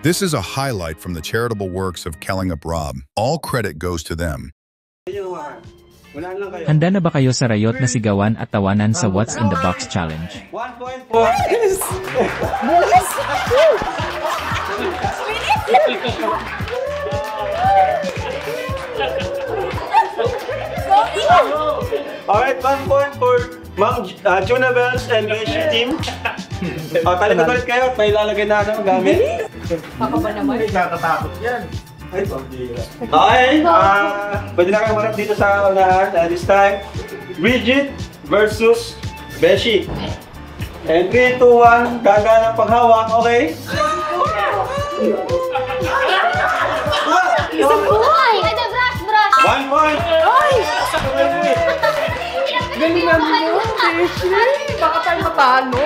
This is a highlight from the charitable works of Kellingup Rob. All credit goes to them. Handa na ba kayo sa rayot na sigawan at tawanan sa What's in the Box Challenge? 1.4. Alright, 1.4. Ma'am Juna Bells and Beshi team. Talikod ulit kayo at may lalagay na ng gamit. Baka ba naman? Kakatakot yan. Okay, pwede na kayo marap dito sa unahan. This time, Bridget versus Beshi. And 3, 2, 1, gaga ng paghawak, okay? Isang buhay! Ito, brush! 1 point! Ay! Galing namin yun, Beshi. Baka tayo matalo.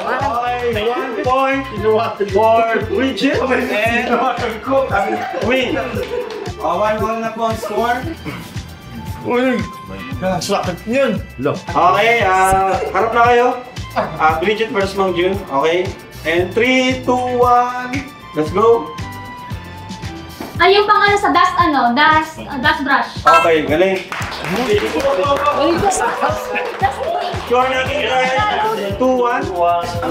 Okay, 1 point for Bridget and Win. 1-1 na po ang score. Uy! Sakit yun! Okay, harap na kayo. Bridget versus Mang Jun. Okay. And 3, 2, 1, let's go. Ay, yung pang sa dust brush. Okay, galing. Score natin guys. 2-1.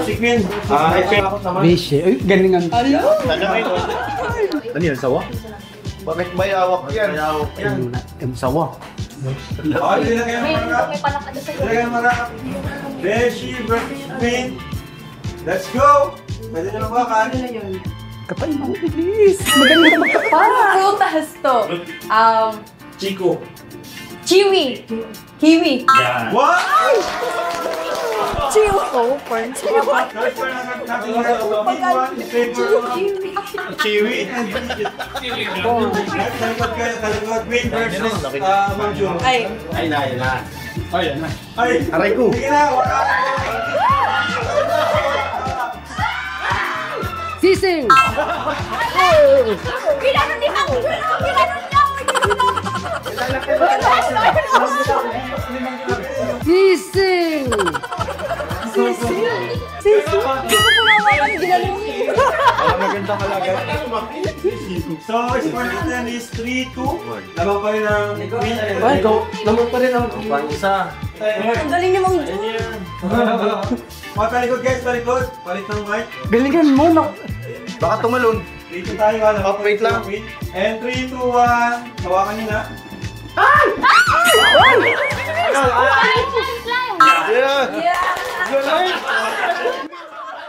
Si Queen. Beshi. Ay, galingan. Ano yan, sawa? Bakit may awak yan? Ang sawa. Okay, dila kayo marap. May palakad sa Dila kayo marap. Beshi versus Queen. Let's go! Pwede na mabakan. Kapay mo, bilis. Magaling ka magkapal. Prutas to. Chico. Kiwi. Kiwi. Yan. What? Chiwi. Oh, porn. Kiwi. Talikod Queen versus Mang Jun. Ay. Ay na. Ay! Aray ko. Sige na! Sising! Ginanon ni Mang Jun! Ginanon niya! Sising! Magandang halaga. So, score natin is 3-2. Labang pa rin ang Queen. Ay, go. Naman pa rin ang Isa. Ang galing ni Mang Jun. Talikod guys, talikod. Palit ng mic. galingan mo na. Baka tumalon. Dito tayo ka. Wait lang. And 3, 2, 1. Hawakan nyo na.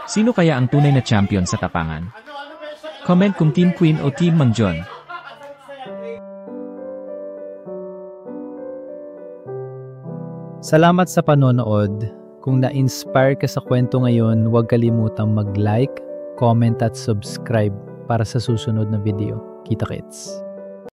Sino kaya ang tunay na champion sa tapangan? Comment kung Team Queen o Team Mang Jun. Salamat sa panonood. Kung na-inspire ka sa kwento ngayon, huwag kalimutang mag-like, comment at subscribe para sa susunod na video. Kita-kits!